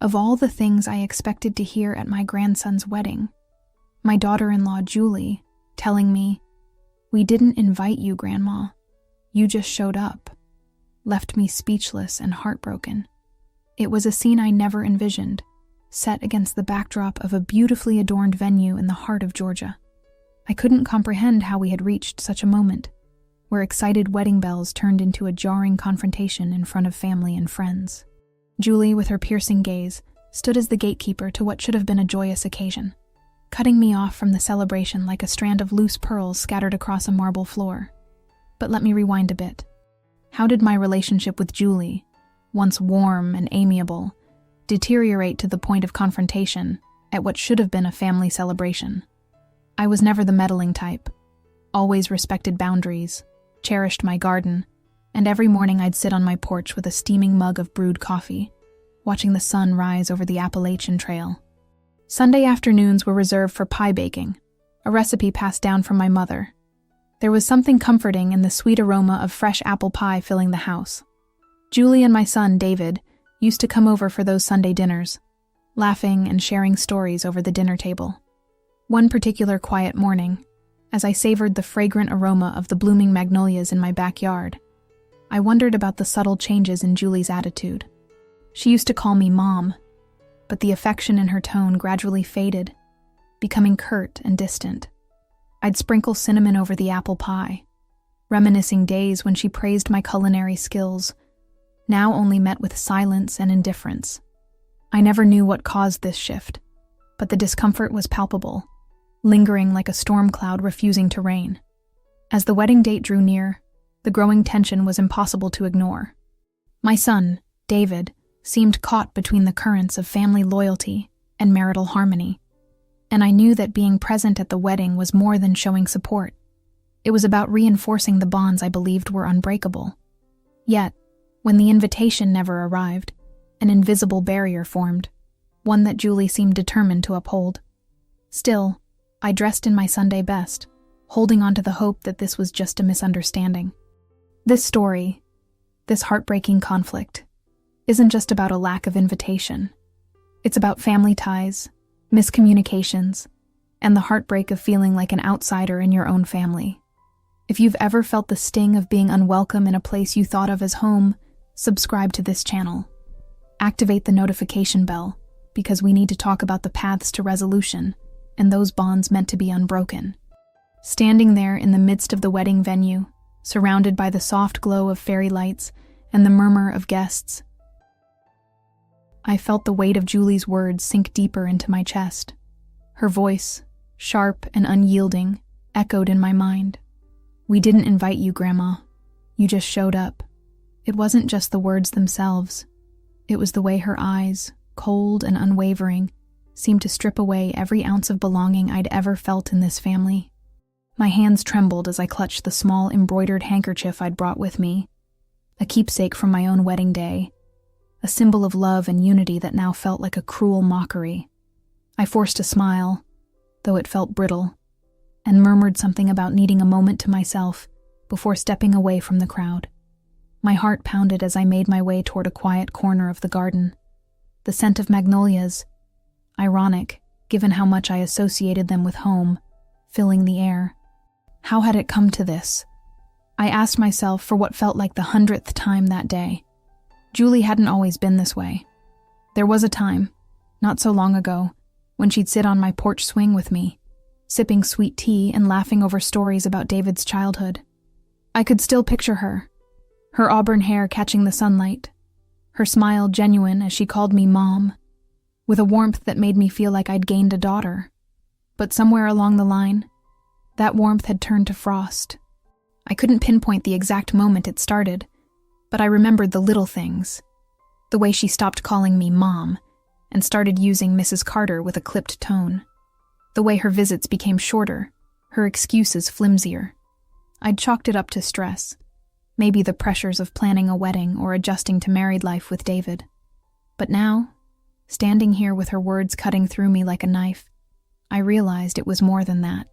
Of all the things I expected to hear at my grandson's wedding, my daughter-in-law Julie telling me, "We didn't invite you, Grandma. You just showed up," left me speechless and heartbroken. It was a scene I never envisioned, set against the backdrop of a beautifully adorned venue in the heart of Georgia. I couldn't comprehend how we had reached such a moment, where excited wedding bells turned into a jarring confrontation in front of family and friends. Julie, with her piercing gaze, stood as the gatekeeper to what should have been a joyous occasion, cutting me off from the celebration like a strand of loose pearls scattered across a marble floor. But let me rewind a bit. How did my relationship with Julie, once warm and amiable, deteriorate to the point of confrontation at what should have been a family celebration? I was never the meddling type, always respected boundaries, cherished my garden, and every morning I'd sit on my porch with a steaming mug of brewed coffee, watching the sun rise over the Appalachian Trail. Sunday afternoons were reserved for pie baking, a recipe passed down from my mother. There was something comforting in the sweet aroma of fresh apple pie filling the house. Julie and my son, David, used to come over for those Sunday dinners, laughing and sharing stories over the dinner table. One particular quiet morning, as I savored the fragrant aroma of the blooming magnolias in my backyard, I wondered about the subtle changes in Julie's attitude. She used to call me Mom, but the affection in her tone gradually faded, becoming curt and distant. I'd sprinkle cinnamon over the apple pie, reminiscing days when she praised my culinary skills, now only met with silence and indifference. I never knew what caused this shift, but the discomfort was palpable, lingering like a storm cloud refusing to rain. As the wedding date drew near, the growing tension was impossible to ignore. My son, David, seemed caught between the currents of family loyalty and marital harmony, and I knew that being present at the wedding was more than showing support. It was about reinforcing the bonds I believed were unbreakable. Yet, when the invitation never arrived, an invisible barrier formed, one that Julie seemed determined to uphold. Still, I dressed in my Sunday best, holding on to the hope that this was just a misunderstanding. This story, this heartbreaking conflict, isn't just about a lack of invitation. It's about family ties, miscommunications, and the heartbreak of feeling like an outsider in your own family. If you've ever felt the sting of being unwelcome in a place you thought of as home, subscribe to this channel. Activate the notification bell, because we need to talk about the paths to resolution and those bonds meant to be unbroken. Standing there in the midst of the wedding venue, surrounded by the soft glow of fairy lights and the murmur of guests, I felt the weight of Julie's words sink deeper into my chest. Her voice, sharp and unyielding, echoed in my mind. "We didn't invite you, Grandma. You just showed up." It wasn't just the words themselves. It was the way her eyes, cold and unwavering, seemed to strip away every ounce of belonging I'd ever felt in this family. My hands trembled as I clutched the small embroidered handkerchief I'd brought with me, a keepsake from my own wedding day, a symbol of love and unity that now felt like a cruel mockery. I forced a smile, though it felt brittle, and murmured something about needing a moment to myself before stepping away from the crowd. My heart pounded as I made my way toward a quiet corner of the garden. The scent of magnolias, ironic given how much I associated them with home, filling the air. How had it come to this? I asked myself for what felt like the 100th time that day. Julie hadn't always been this way. There was a time, not so long ago, when she'd sit on my porch swing with me, sipping sweet tea and laughing over stories about David's childhood. I could still picture her auburn hair catching the sunlight, her smile genuine as she called me Mom, with a warmth that made me feel like I'd gained a daughter. But somewhere along the line, that warmth had turned to frost. I couldn't pinpoint the exact moment it started, but I remembered the little things. The way she stopped calling me Mom and started using Mrs. Carter with a clipped tone. The way her visits became shorter, her excuses flimsier. I'd chalked it up to stress, maybe the pressures of planning a wedding or adjusting to married life with David. But now, standing here with her words cutting through me like a knife, I realized it was more than that.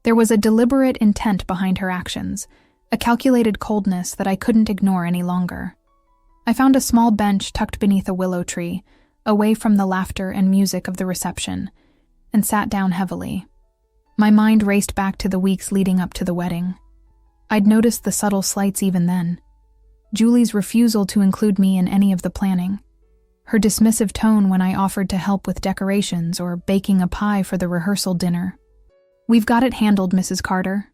There was a deliberate intent behind her actions, a calculated coldness that I couldn't ignore any longer. I found a small bench tucked beneath a willow tree, away from the laughter and music of the reception, and sat down heavily. My mind raced back to the weeks leading up to the wedding. I'd noticed the subtle slights even then. Julie's refusal to include me in any of the planning. Her dismissive tone when I offered to help with decorations or baking a pie for the rehearsal dinner. "We've got it handled, Mrs. Carter,"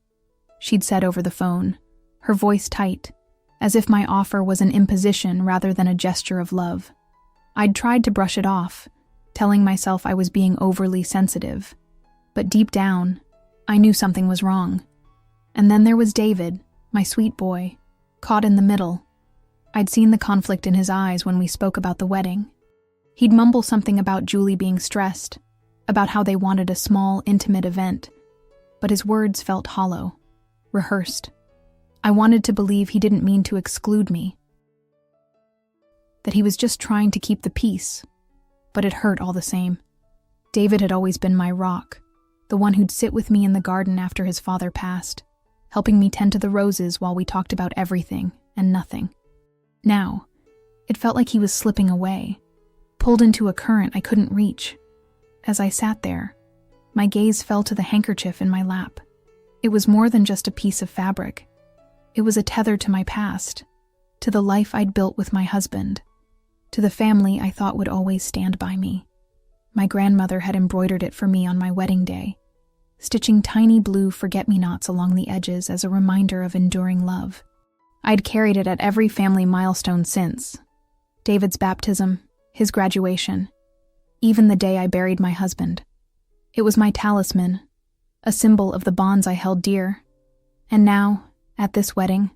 she'd said over the phone, her voice tight, as if my offer was an imposition rather than a gesture of love. I'd tried to brush it off, telling myself I was being overly sensitive. But deep down, I knew something was wrong. And then there was David, my sweet boy, caught in the middle. I'd seen the conflict in his eyes when we spoke about the wedding. He'd mumble something about Julie being stressed, about how they wanted a small, intimate event, but his words felt hollow, rehearsed. I wanted to believe he didn't mean to exclude me, that he was just trying to keep the peace, but it hurt all the same. David had always been my rock, the one who'd sit with me in the garden after his father passed, helping me tend to the roses while we talked about everything and nothing. Now, it felt like he was slipping away, pulled into a current I couldn't reach. As I sat there, my gaze fell to the handkerchief in my lap. It was more than just a piece of fabric. It was a tether to my past, to the life I'd built with my husband, to the family I thought would always stand by me. My grandmother had embroidered it for me on my wedding day, stitching tiny blue forget-me-nots along the edges as a reminder of enduring love. I'd carried it at every family milestone since. David's baptism, his graduation, even the day I buried my husband. It was my talisman, a symbol of the bonds I held dear. And now, at this wedding,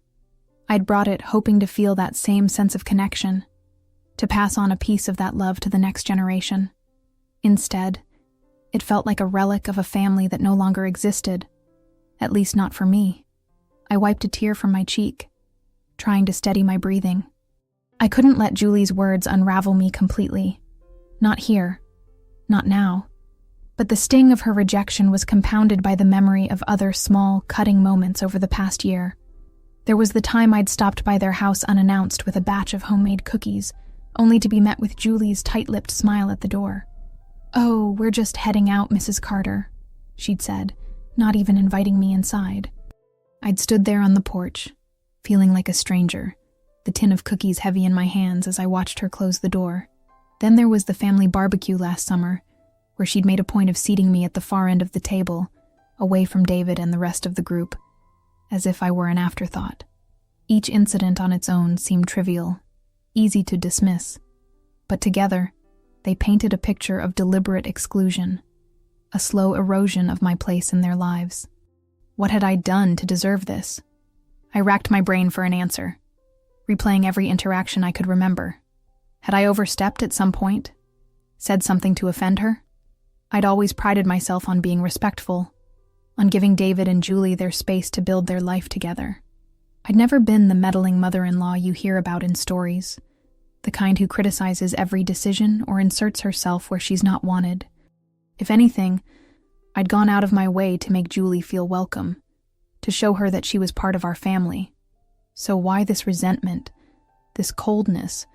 I'd brought it hoping to feel that same sense of connection, to pass on a piece of that love to the next generation. Instead, it felt like a relic of a family that no longer existed, at least not for me. I wiped a tear from my cheek, trying to steady my breathing. I couldn't let Julie's words unravel me completely. Not here, not now. But the sting of her rejection was compounded by the memory of other small, cutting moments over the past year. There was the time I'd stopped by their house unannounced with a batch of homemade cookies, only to be met with Julie's tight-lipped smile at the door. "Oh, we're just heading out, Mrs. Carter," she'd said, not even inviting me inside. I'd stood there on the porch, feeling like a stranger, the tin of cookies heavy in my hands as I watched her close the door. Then there was the family barbecue last summer, where she'd made a point of seating me at the far end of the table, away from David and the rest of the group, as if I were an afterthought. Each incident on its own seemed trivial, easy to dismiss, but together, they painted a picture of deliberate exclusion, a slow erosion of my place in their lives. What had I done to deserve this? I racked my brain for an answer, replaying every interaction I could remember. Had I overstepped at some point? Said something to offend her? I'd always prided myself on being respectful, on giving David and Julie their space to build their life together. I'd never been the meddling mother-in-law you hear about in stories, the kind who criticizes every decision or inserts herself where she's not wanted. If anything, I'd gone out of my way to make Julie feel welcome, to show her that she was part of our family. So why this resentment, this coldness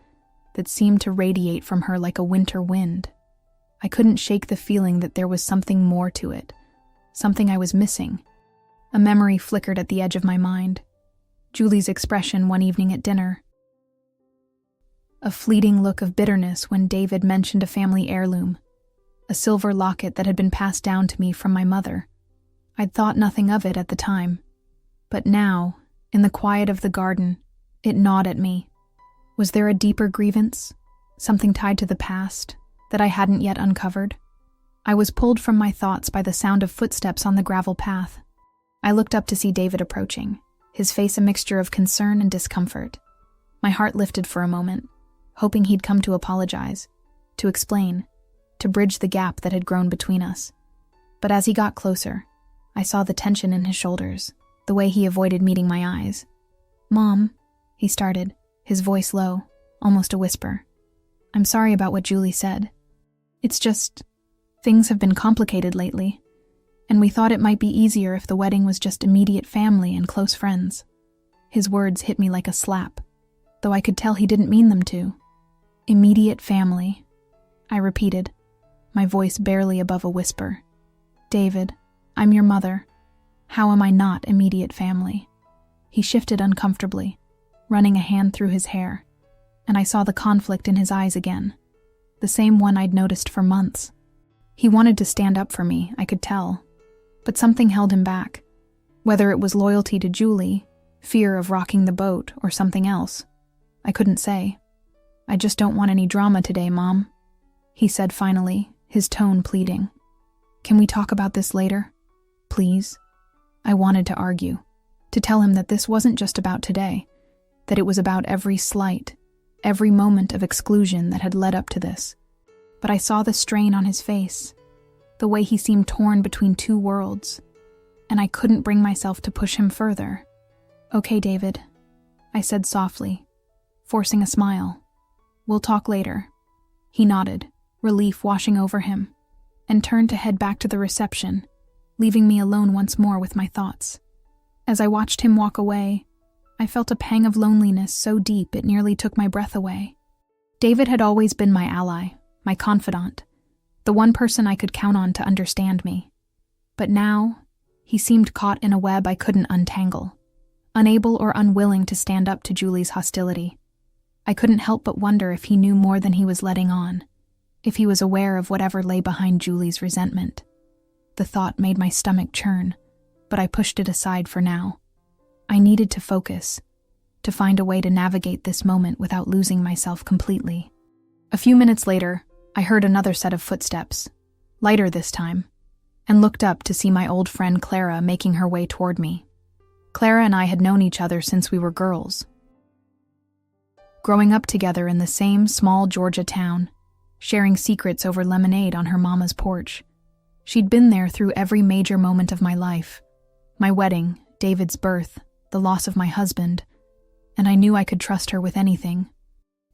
that seemed to radiate from her like a winter wind? I couldn't shake the feeling that there was something more to it, something I was missing. A memory flickered at the edge of my mind. Julie's expression one evening at dinner. A fleeting look of bitterness when David mentioned a family heirloom, a silver locket that had been passed down to me from my mother. I'd thought nothing of it at the time, but now, in the quiet of the garden, it gnawed at me. Was there a deeper grievance, something tied to the past, that I hadn't yet uncovered? I was pulled from my thoughts by the sound of footsteps on the gravel path. I looked up to see David approaching, his face a mixture of concern and discomfort. My heart lifted for a moment, hoping he'd come to apologize, to explain, to bridge the gap that had grown between us. But as he got closer, I saw the tension in his shoulders, the way he avoided meeting my eyes. "Mom," he started, his voice low, almost a whisper. "I'm sorry about what Julie said. It's just, things have been complicated lately, and we thought it might be easier if the wedding was just immediate family and close friends." His words hit me like a slap, though I could tell he didn't mean them to. Immediate family. I repeated, my voice barely above a whisper. David, I'm your mother. How am I not immediate family? He shifted uncomfortably, running a hand through his hair, and I saw the conflict in his eyes again, the same one I'd noticed for months. He wanted to stand up for me, I could tell, but something held him back. Whether it was loyalty to Julie, fear of rocking the boat, or something else, I couldn't say. I just don't want any drama today, Mom, he said finally, his tone pleading. Can we talk about this later? Please? I wanted to argue, to tell him that this wasn't just about today, that it was about every slight, every moment of exclusion that had led up to this. But I saw the strain on his face, the way he seemed torn between two worlds, and I couldn't bring myself to push him further. Okay, David, I said softly, forcing a smile. We'll talk later. He nodded, relief washing over him, and turned to head back to the reception, leaving me alone once more with my thoughts. As I watched him walk away, I felt a pang of loneliness so deep it nearly took my breath away. David had always been my ally, my confidant, the one person I could count on to understand me. But now, he seemed caught in a web I couldn't untangle, unable or unwilling to stand up to Julie's hostility. I couldn't help but wonder if he knew more than he was letting on, if he was aware of whatever lay behind Julie's resentment. The thought made my stomach churn, but I pushed it aside for now. I needed to focus, to find a way to navigate this moment without losing myself completely. A few minutes later, I heard another set of footsteps, lighter this time, and looked up to see my old friend Clara making her way toward me. Clara and I had known each other since we were girls, growing up together in the same small Georgia town, sharing secrets over lemonade on her mama's porch. She'd been there through every major moment of my life, my wedding, David's birth, the loss of my husband, and I knew I could trust her with anything.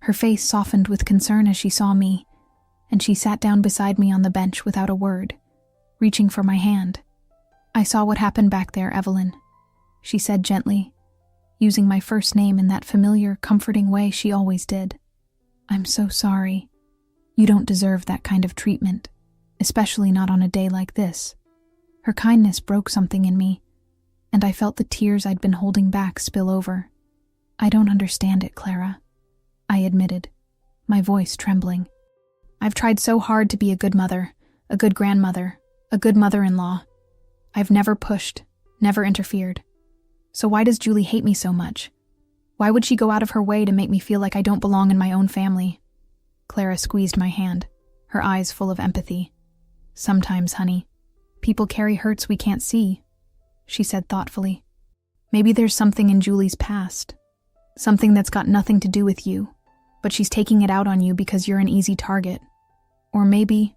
Her face softened with concern as she saw me, and she sat down beside me on the bench without a word, reaching for my hand. I saw what happened back there, Evelyn, she said gently, using my first name in that familiar, comforting way she always did. I'm so sorry. You don't deserve that kind of treatment, especially not on a day like this. Her kindness broke something in me, and I felt the tears I'd been holding back spill over. I don't understand it, Clara, I admitted, my voice trembling. I've tried so hard to be a good mother, a good grandmother, a good mother-in-law. I've never pushed, never interfered. So why does Julie hate me so much? Why would she go out of her way to make me feel like I don't belong in my own family? Clara squeezed my hand, her eyes full of empathy. Sometimes, honey, people carry hurts we can't see, she said thoughtfully. Maybe there's something in Julie's past, something that's got nothing to do with you, but she's taking it out on you because you're an easy target. Or maybe,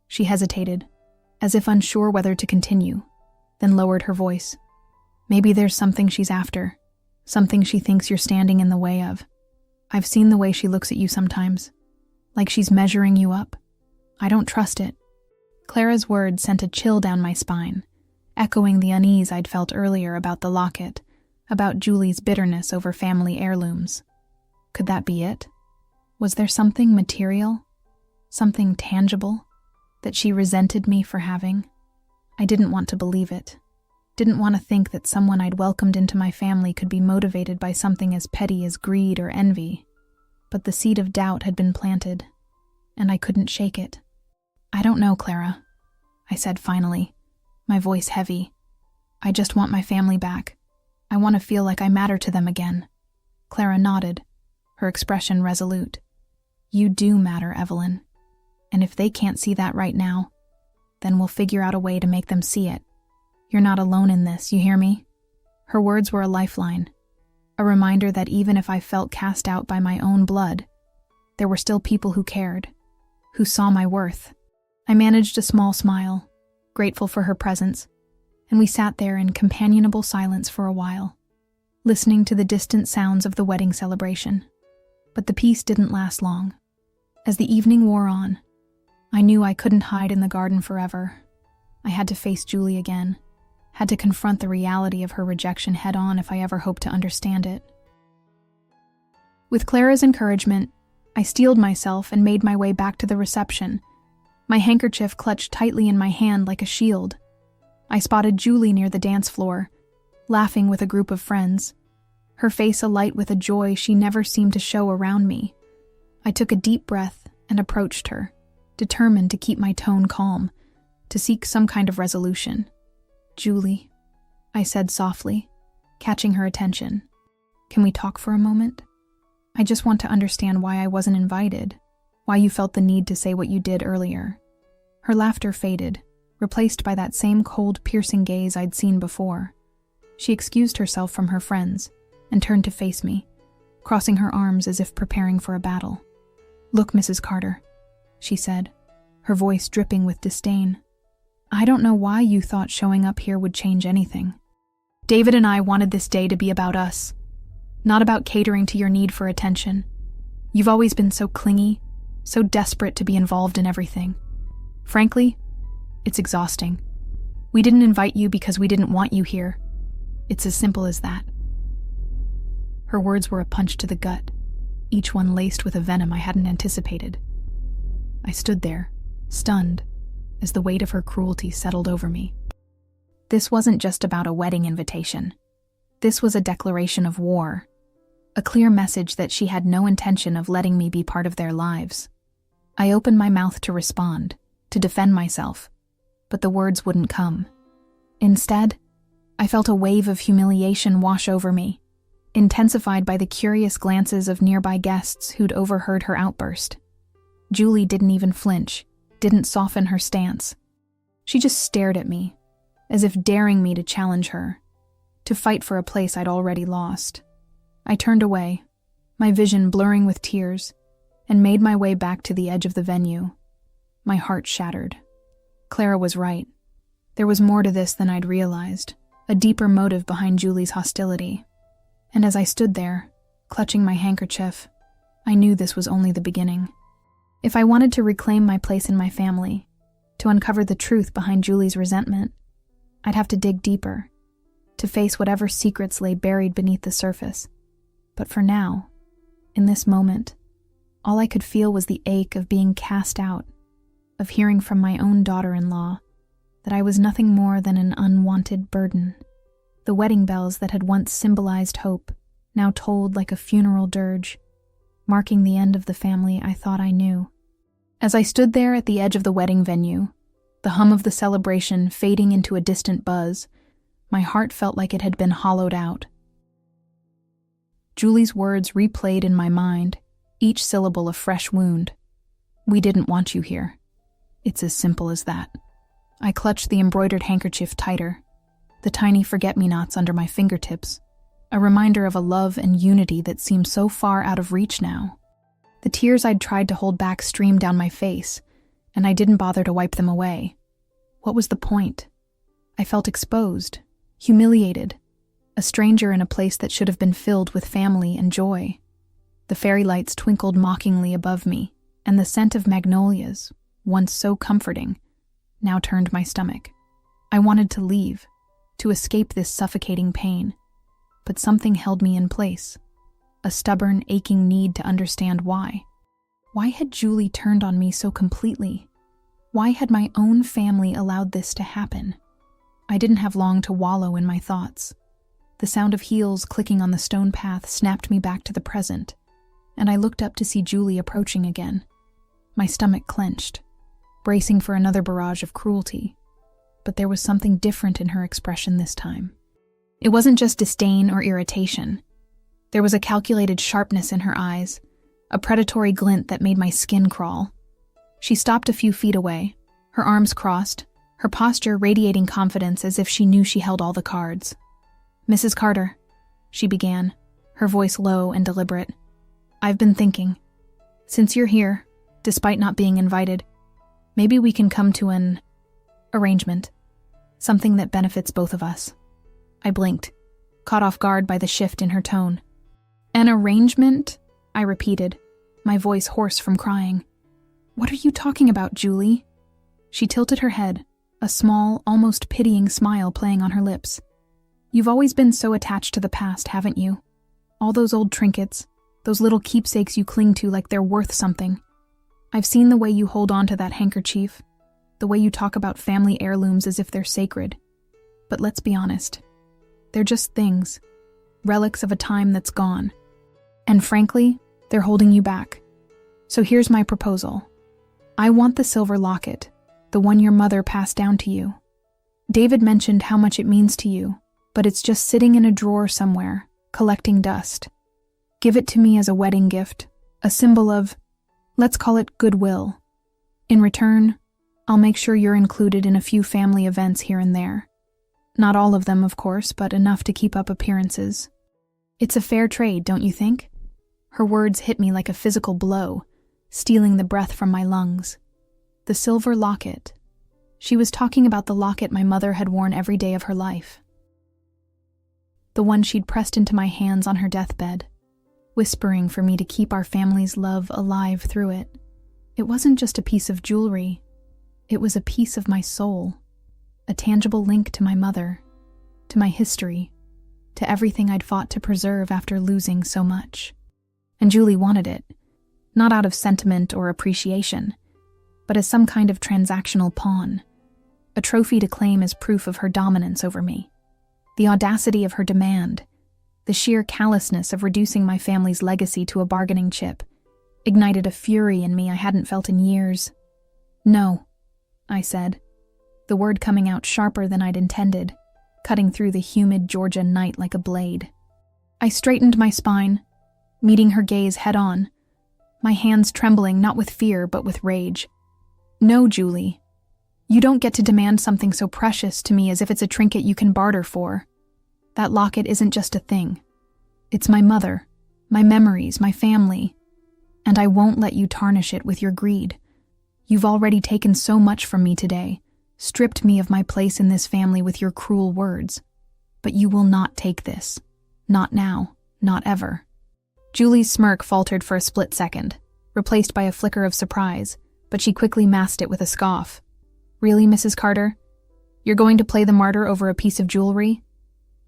she hesitated, as if unsure whether to continue, then lowered her voice. Maybe there's something she's after, something she thinks you're standing in the way of. I've seen the way she looks at you sometimes, like she's measuring you up. I don't trust it. Clara's words sent a chill down my spine, echoing the unease I'd felt earlier about the locket, about Julie's bitterness over family heirlooms. Could that be it? Was there something material, something tangible, that she resented me for having? I didn't want to believe it. Didn't want to think that someone I'd welcomed into my family could be motivated by something as petty as greed or envy. But the seed of doubt had been planted, and I couldn't shake it. I don't know, Clara, I said finally, my voice heavy. I just want my family back. I want to feel like I matter to them again. Clara nodded, her expression resolute. You do matter, Evelyn. And if they can't see that right now, then we'll figure out a way to make them see it. You're not alone in this, you hear me? Her words were a lifeline, a reminder that even if I felt cast out by my own blood, there were still people who cared, who saw my worth. I managed a small smile, grateful for her presence, and we sat there in companionable silence for a while, listening to the distant sounds of the wedding celebration. But the peace didn't last long. As the evening wore on, I knew I couldn't hide in the garden forever. I had to face Julie again, had to confront the reality of her rejection head-on if I ever hoped to understand it. With Clara's encouragement, I steeled myself and made my way back to the reception, my handkerchief clutched tightly in my hand like a shield. I spotted Julie near the dance floor, laughing with a group of friends, her face alight with a joy she never seemed to show around me. I took a deep breath and approached her, determined to keep my tone calm, to seek some kind of resolution. "Julie," I said softly, catching her attention. "Can we talk for a moment? I just want to understand why I wasn't invited, why you felt the need to say what you did earlier." Her laughter faded, replaced by that same cold, piercing gaze I'd seen before. She excused herself from her friends and turned to face me, crossing her arms as if preparing for a battle. "Look, Mrs. Carter," she said, her voice dripping with disdain. "I don't know why you thought showing up here would change anything. David and I wanted this day to be about us, not about catering to your need for attention. You've always been so clingy, so desperate to be involved in everything. Frankly, it's exhausting. We didn't invite you because we didn't want you here. It's as simple as that." Her words were a punch to the gut, each one laced with a venom I hadn't anticipated. I stood there, stunned, as the weight of her cruelty settled over me. This wasn't just about a wedding invitation. This was a declaration of war, a clear message that she had no intention of letting me be part of their lives. I opened my mouth to respond, to defend myself, but the words wouldn't come. Instead, I felt a wave of humiliation wash over me, intensified by the curious glances of nearby guests who'd overheard her outburst. Julie didn't even flinch, didn't soften her stance. She just stared at me, as if daring me to challenge her, to fight for a place I'd already lost. I turned away, my vision blurring with tears, and made my way back to the edge of the venue. My heart shattered. Clara was right. There was more to this than I'd realized, a deeper motive behind Julie's hostility. And as I stood there, clutching my handkerchief, I knew this was only the beginning. If I wanted to reclaim my place in my family, to uncover the truth behind Julie's resentment, I'd have to dig deeper, to face whatever secrets lay buried beneath the surface. But for now, in this moment, all I could feel was the ache of being cast out, of hearing from my own daughter-in-law that I was nothing more than an unwanted burden. The wedding bells that had once symbolized hope now tolled like a funeral dirge, marking the end of the family I thought I knew. As I stood there at the edge of the wedding venue, the hum of the celebration fading into a distant buzz, my heart felt like it had been hollowed out. Julie's words replayed in my mind, each syllable a fresh wound. "We didn't want you here." It's as simple as that. I clutched the embroidered handkerchief tighter, the tiny forget-me-nots under my fingertips, a reminder of a love and unity that seemed so far out of reach now. The tears I'd tried to hold back streamed down my face, and I didn't bother to wipe them away. What was the point? I felt exposed, humiliated, a stranger in a place that should have been filled with family and joy. The fairy lights twinkled mockingly above me, and the scent of magnolias, once so comforting, now turned my stomach. I wanted to leave, to escape this suffocating pain, but something held me in place, a stubborn, aching need to understand why. Why had Julie turned on me so completely? Why had my own family allowed this to happen? I didn't have long to wallow in my thoughts. The sound of heels clicking on the stone path snapped me back to the present, and I looked up to see Julie approaching again. My stomach clenched, bracing for another barrage of cruelty. But there was something different in her expression this time. It wasn't just disdain or irritation. There was a calculated sharpness in her eyes, a predatory glint that made my skin crawl. She stopped a few feet away, her arms crossed, her posture radiating confidence as if she knew she held all the cards. "Mrs. Carter," she began, her voice low and deliberate, "I've been thinking. Since you're here, despite not being invited, maybe we can come to an arrangement. Something that benefits both of us." I blinked, caught off guard by the shift in her tone. "An arrangement?" I repeated, my voice hoarse from crying. "What are you talking about, Julie?" She tilted her head, a small, almost pitying smile playing on her lips. "You've always been so attached to the past, haven't you? All those old trinkets, Those little keepsakes you cling to like they're worth something. I've seen the way you hold on to that handkerchief, the way you talk about family heirlooms as if they're sacred. But let's be honest, they're just things, relics of a time that's gone. And frankly, they're holding you back. So here's my proposal. I want the silver locket, the one your mother passed down to you. David mentioned how much it means to you, but it's just sitting in a drawer somewhere, collecting dust. Give it to me as a wedding gift, a symbol of, let's call it goodwill. In return, I'll make sure you're included in a few family events here and there. Not all of them, of course, but enough to keep up appearances. It's a fair trade, don't you think? Her words hit me like a physical blow, stealing the breath from my lungs. The silver locket. She was talking about the locket my mother had worn every day of her life. The one she'd pressed into my hands on her deathbed, whispering for me to keep our family's love alive through it. It wasn't just a piece of jewelry. It was a piece of my soul, a tangible link to my mother, to my history, to everything I'd fought to preserve after losing so much. And Julie wanted it, not out of sentiment or appreciation, but as some kind of transactional pawn, a trophy to claim as proof of her dominance over me. The audacity of her demand, the sheer callousness of reducing my family's legacy to a bargaining chip, ignited a fury in me I hadn't felt in years. No, I said, the word coming out sharper than I'd intended, cutting through the humid Georgia night like a blade. I straightened my spine, meeting her gaze head-on, my hands trembling not with fear but with rage. No, Julie. You don't get to demand something so precious to me as if it's a trinket you can barter for. That locket isn't just a thing. It's my mother, my memories, my family, and I won't let you tarnish it with your greed. You've already taken so much from me today, stripped me of my place in this family with your cruel words. But you will not take this. Not now, not ever. Julie's smirk faltered for a split second, replaced by a flicker of surprise, but she quickly masked it with a scoff. Really, Mrs. Carter? You're going to play the martyr over a piece of jewelry?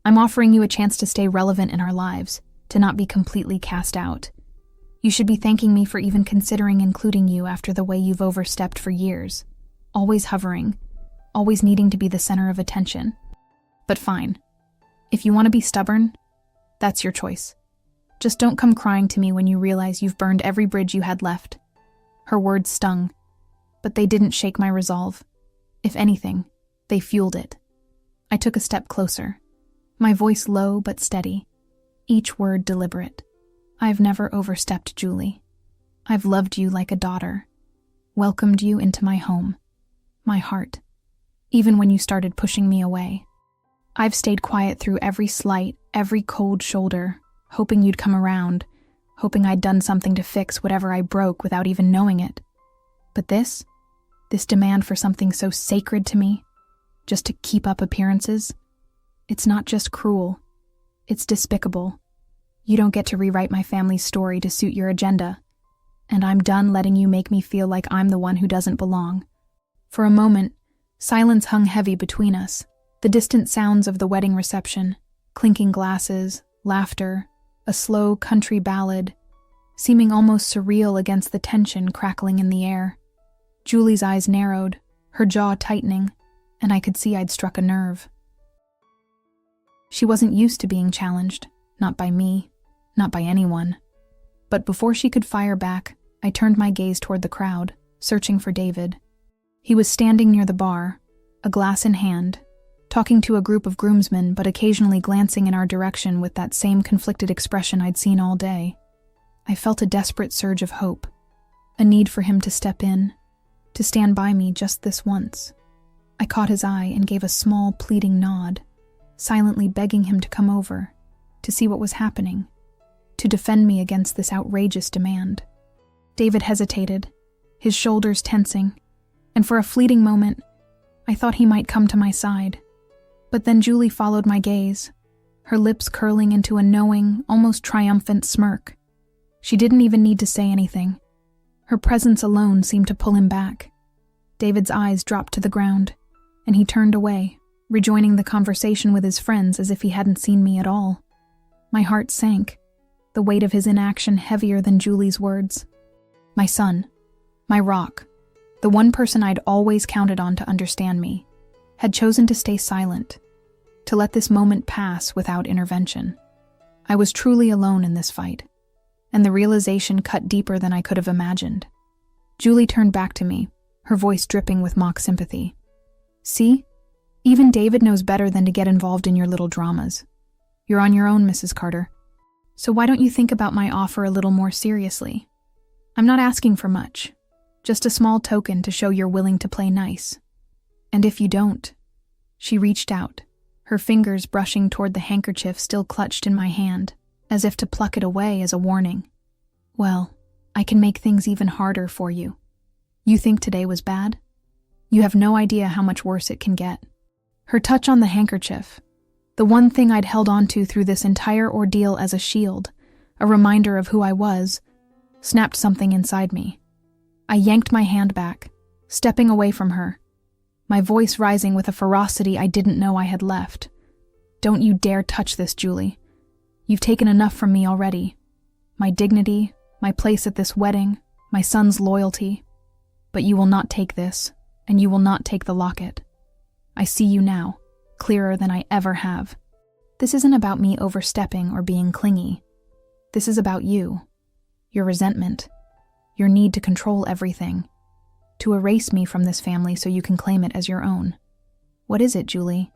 I'm offering you a chance to stay relevant in our lives, to not be completely cast out. You should be thanking me for even considering including you after the way you've overstepped for years. Always hovering, always needing to be the center of attention. But fine. If you want to be stubborn, that's your choice. Just don't come crying to me when you realize you've burned every bridge you had left. Her words stung, but they didn't shake my resolve. If anything, they fueled it. I took a step closer, my voice low but steady, each word deliberate. I've never overstepped, Julie. I've loved you like a daughter, welcomed you into my home, my heart, even when you started pushing me away. I've stayed quiet through every slight, every cold shoulder, hoping you'd come around, hoping I'd done something to fix whatever I broke without even knowing it. But this demand for something so sacred to me, just to keep up appearances, it's not just cruel, it's despicable. You don't get to rewrite my family's story to suit your agenda, and I'm done letting you make me feel like I'm the one who doesn't belong. For a moment, silence hung heavy between us, the distant sounds of the wedding reception, clinking glasses, laughter, a slow country ballad, seeming almost surreal against the tension crackling in the air. Julie's eyes narrowed, her jaw tightening, and I could see I'd struck a nerve. She wasn't used to being challenged, not by me, not by anyone. But before she could fire back, I turned my gaze toward the crowd, searching for David. He was standing near the bar, a glass in hand, talking to a group of groomsmen but occasionally glancing in our direction with that same conflicted expression I'd seen all day. I felt a desperate surge of hope, a need for him to step in, to stand by me just this once. I caught his eye and gave a small, pleading nod, silently begging him to come over, to see what was happening, to defend me against this outrageous demand. David hesitated, his shoulders tensing, and for a fleeting moment, I thought he might come to my side. But then Julie followed my gaze, her lips curling into a knowing, almost triumphant smirk. She didn't even need to say anything. Her presence alone seemed to pull him back. David's eyes dropped to the ground, and he turned away, rejoining the conversation with his friends as if he hadn't seen me at all. My heart sank, the weight of his inaction heavier than Julie's words. My son, my rock, the one person I'd always counted on to understand me, had chosen to stay silent, to let this moment pass without intervention. I was truly alone in this fight, and the realization cut deeper than I could have imagined. Julie turned back to me, her voice dripping with mock sympathy. See? Even David knows better than to get involved in your little dramas. You're on your own, Mrs. Carter. So why don't you think about my offer a little more seriously? I'm not asking for much, just a small token to show you're willing to play nice. And if you don't, she reached out, her fingers brushing toward the handkerchief still clutched in my hand, as if to pluck it away as a warning. Well, I can make things even harder for you. You think today was bad? You have no idea how much worse it can get. Her touch on the handkerchief, the one thing I'd held onto through this entire ordeal as a shield, a reminder of who I was, snapped something inside me. I yanked my hand back, stepping away from her, my voice rising with a ferocity I didn't know I had left. Don't you dare touch this, Julie. You've taken enough from me already. My dignity, my place at this wedding, my son's loyalty. But you will not take this, and you will not take the locket. I see you now, clearer than I ever have. This isn't about me overstepping or being clingy. This is about you, your resentment, your need to control everything, to erase me from this family so you can claim it as your own. What is it, Julie?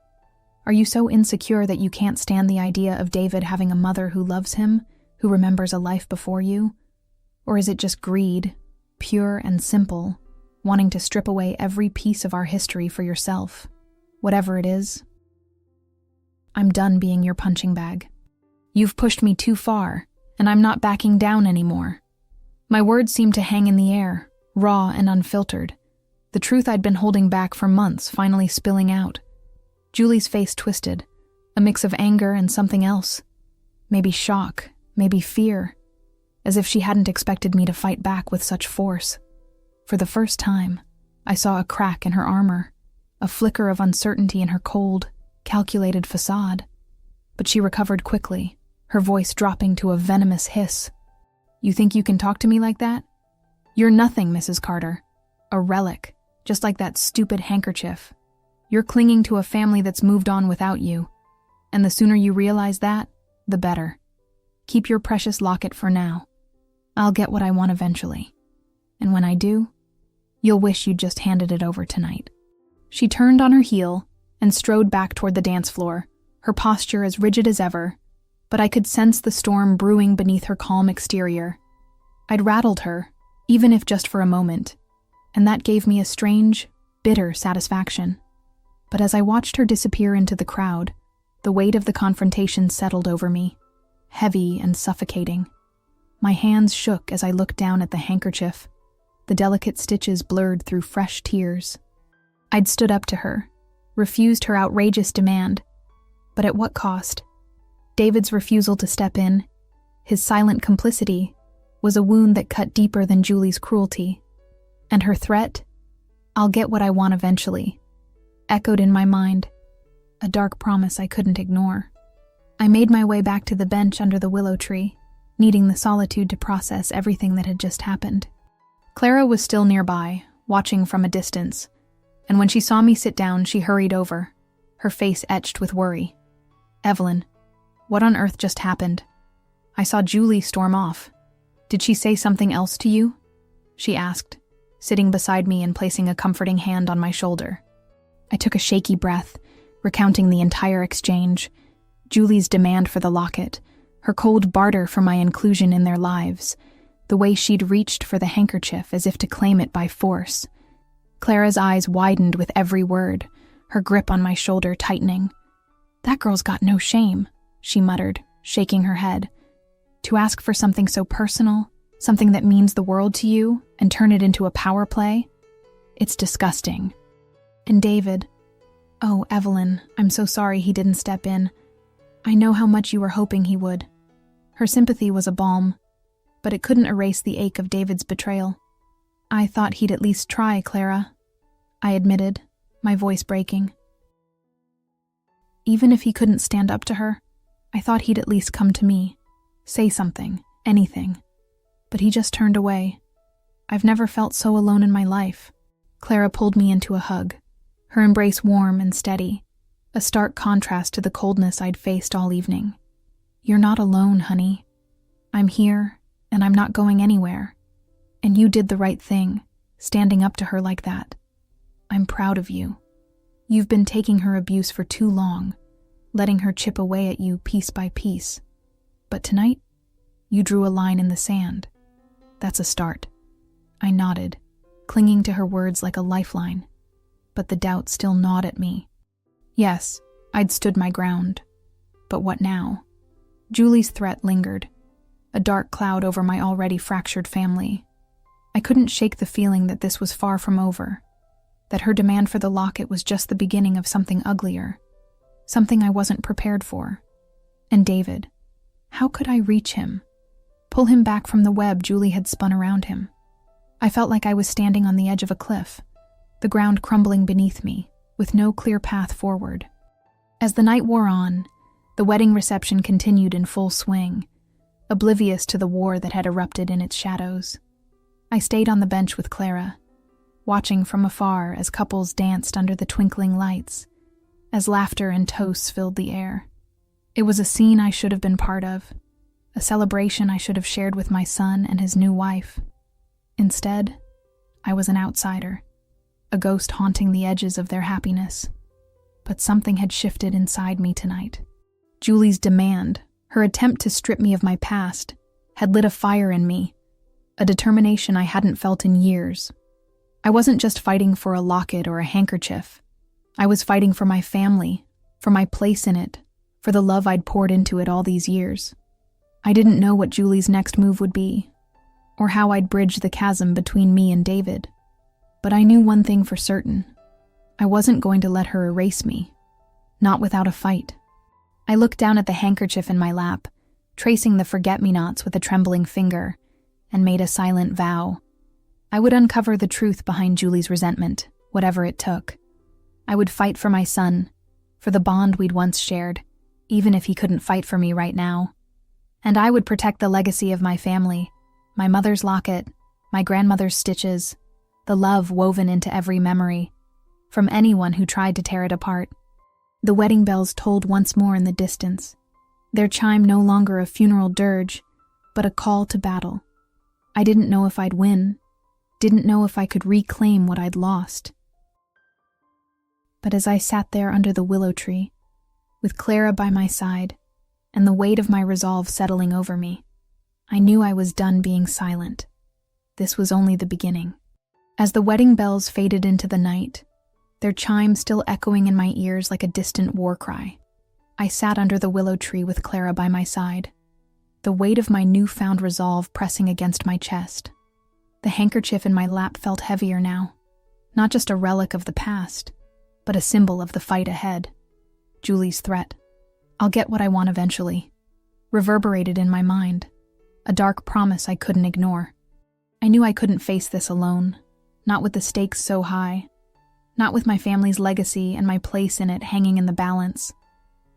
Are you so insecure that you can't stand the idea of David having a mother who loves him, who remembers a life before you? Or is it just greed, pure and simple, wanting to strip away every piece of our history for yourself? Whatever it is, I'm done being your punching bag. You've pushed me too far, and I'm not backing down anymore. My words seemed to hang in the air, raw and unfiltered, the truth I'd been holding back for months finally spilling out. Julie's face twisted, a mix of anger and something else. Maybe shock, maybe fear, as if she hadn't expected me to fight back with such force. For the first time, I saw a crack in her armor, a flicker of uncertainty in her cold, calculated facade. But she recovered quickly, her voice dropping to a venomous hiss. You think you can talk to me like that? You're nothing, Mrs. Carter. A relic, just like that stupid handkerchief. You're clinging to a family that's moved on without you. And the sooner you realize that, the better. Keep your precious locket for now. I'll get what I want eventually. And when I do, you'll wish you'd just handed it over tonight. She turned on her heel and strode back toward the dance floor, her posture as rigid as ever, but I could sense the storm brewing beneath her calm exterior. I'd rattled her, even if just for a moment, and that gave me a strange, bitter satisfaction. But as I watched her disappear into the crowd, the weight of the confrontation settled over me, heavy and suffocating. My hands shook as I looked down at the handkerchief, the delicate stitches blurred through fresh tears. I'd stood up to her, refused her outrageous demand, but at what cost? David's refusal to step in, his silent complicity, was a wound that cut deeper than Julie's cruelty. And her threat, "I'll get what I want eventually," echoed in my mind, a dark promise I couldn't ignore. I made my way back to the bench under the willow tree, needing the solitude to process everything that had just happened. Clara was still nearby, watching from a distance, and when she saw me sit down, she hurried over, her face etched with worry. "Evelyn, what on earth just happened? I saw Julie storm off. Did she say something else to you?" she asked, sitting beside me and placing a comforting hand on my shoulder. I took a shaky breath, recounting the entire exchange, Julie's demand for the locket, her cold barter for my inclusion in their lives, the way she'd reached for the handkerchief as if to claim it by force. Clara's eyes widened with every word, her grip on my shoulder tightening. "That girl's got no shame," she muttered, shaking her head. "To ask for something so personal, something that means the world to you, and turn it into a power play? It's disgusting." And David, "Oh, Evelyn, I'm so sorry he didn't step in. I know how much you were hoping he would." Her sympathy was a balm, but it couldn't erase the ache of David's betrayal. "I thought he'd at least try, Clara," I admitted, my voice breaking. "Even if he couldn't stand up to her, I thought he'd at least come to me. say something, anything. But he just turned away. I've never felt so alone in my life. Clara pulled me into a hug, her embrace warm and steady, a stark contrast to the coldness I'd faced all evening. You're not alone, honey. I'm here, and I'm not going anywhere. And you did the right thing, standing up to her like that. I'm proud of you. You've been taking her abuse for too long, letting her chip away at you piece by piece. But tonight, you drew a line in the sand. That's a start. I nodded, clinging to her words like a lifeline, but the doubt still gnawed at me. Yes, I'd stood my ground. But what now? Julie's threat lingered, a dark cloud over my already fractured family. I couldn't shake the feeling that this was far from over, that her demand for the locket was just the beginning of something uglier, something I wasn't prepared for. And David, how could I reach him? Pull him back from the web Julie had spun around him. I felt like I was standing on the edge of a cliff, the ground crumbling beneath me, with no clear path forward. As the night wore on, the wedding reception continued in full swing, oblivious to the war that had erupted in its shadows. I stayed on the bench with Clara, watching from afar as couples danced under the twinkling lights, as laughter and toasts filled the air. It was a scene I should have been part of, a celebration I should have shared with my son and his new wife. Instead, I was an outsider, a ghost haunting the edges of their happiness. But something had shifted inside me tonight. Julie's demand, her attempt to strip me of my past, had lit a fire in me, a determination I hadn't felt in years. I wasn't just fighting for a locket or a handkerchief. I was fighting for my family, for my place in it, for the love I'd poured into it all these years. I didn't know what Julie's next move would be, or how I'd bridge the chasm between me and David. But I knew one thing for certain. I wasn't going to let her erase me, not without a fight. I looked down at the handkerchief in my lap, tracing the forget-me-nots with a trembling finger, and made a silent vow. I would uncover the truth behind Julie's resentment, whatever it took. I would fight for my son, for the bond we'd once shared, even if he couldn't fight for me right now. And I would protect the legacy of my family, my mother's locket, my grandmother's stitches, the love woven into every memory, from anyone who tried to tear it apart. The wedding bells tolled once more in the distance, their chime no longer a funeral dirge, but a call to battle. I didn't know if I'd win, didn't know if I could reclaim what I'd lost. But as I sat there under the willow tree, with Clara by my side, and the weight of my resolve settling over me, I knew I was done being silent. This was only the beginning. As the wedding bells faded into the night, their chime still echoing in my ears like a distant war cry, I sat under the willow tree with Clara by my side, the weight of my newfound resolve pressing against my chest. The handkerchief in my lap felt heavier now, not just a relic of the past, but a symbol of the fight ahead. Julie's threat, "I'll get what I want eventually," reverberated in my mind, a dark promise I couldn't ignore. I knew I couldn't face this alone, not with the stakes so high, not with my family's legacy and my place in it hanging in the balance.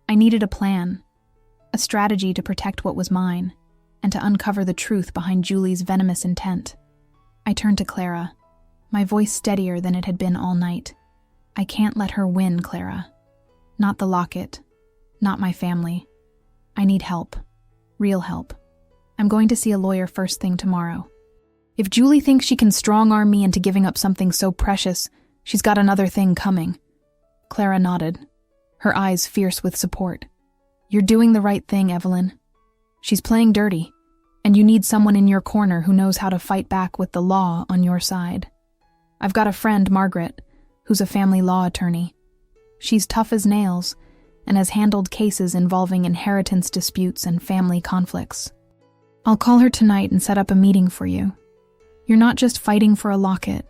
I needed a plan, a strategy to protect what was mine, and to uncover the truth behind Julie's venomous intent. I turned to Clara, my voice steadier than it had been all night. I can't let her win, Clara. Not the locket, not my family. I need help, real help. I'm going to see a lawyer first thing tomorrow. If Julie thinks she can strong-arm me into giving up something so precious, she's got another thing coming. Clara nodded, her eyes fierce with support. You're doing the right thing, Evelyn. She's playing dirty, and you need someone in your corner who knows how to fight back with the law on your side. I've got a friend, Margaret, who's a family law attorney. She's tough as nails and has handled cases involving inheritance disputes and family conflicts. I'll call her tonight and set up a meeting for you. You're not just fighting for a locket.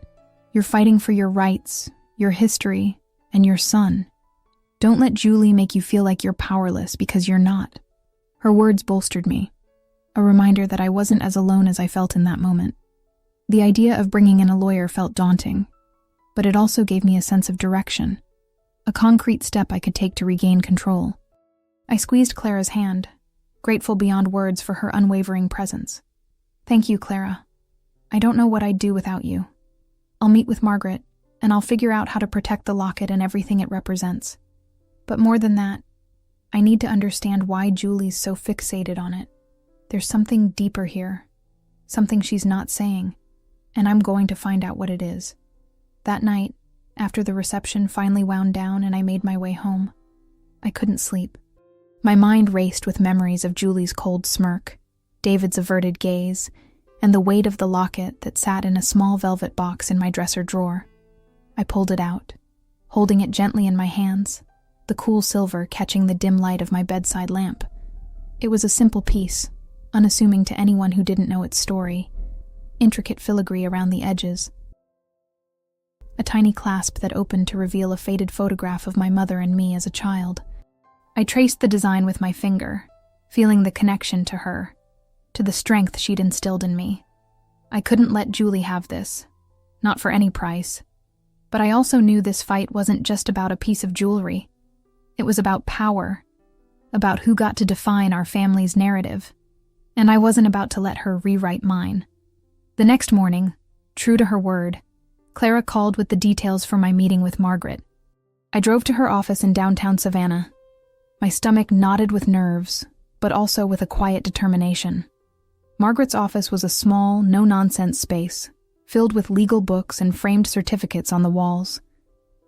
You're fighting for your rights, your history, and your son. Don't let Julie make you feel like you're powerless, because you're not. Her words bolstered me, a reminder that I wasn't as alone as I felt in that moment. The idea of bringing in a lawyer felt daunting, but it also gave me a sense of direction, a concrete step I could take to regain control. I squeezed Clara's hand, grateful beyond words for her unwavering presence. "Thank you, Clara. I don't know what I'd do without you. I'll meet with Margaret, and I'll figure out how to protect the locket and everything it represents. But more than that, I need to understand why Julie's so fixated on it. There's something deeper here, something she's not saying, and I'm going to find out what it is." That night, after the reception finally wound down and I made my way home, I couldn't sleep. My mind raced with memories of Julie's cold smirk, David's averted gaze, and the weight of the locket that sat in a small velvet box in my dresser drawer. I pulled it out, holding it gently in my hands, the cool silver catching the dim light of my bedside lamp. It was a simple piece, unassuming to anyone who didn't know its story, intricate filigree around the edges. A tiny clasp that opened to reveal a faded photograph of my mother and me as a child. I traced the design with my finger, feeling the connection to her, to the strength she'd instilled in me. I couldn't let Julie have this, not for any price. But I also knew this fight wasn't just about a piece of jewelry. It was about power, about who got to define our family's narrative, and I wasn't about to let her rewrite mine. The next morning, true to her word, Clara called with the details for my meeting with Margaret. I drove to her office in downtown Savannah. My stomach knotted with nerves, but also with a quiet determination. Margaret's office was a small, no-nonsense space, filled with legal books and framed certificates on the walls.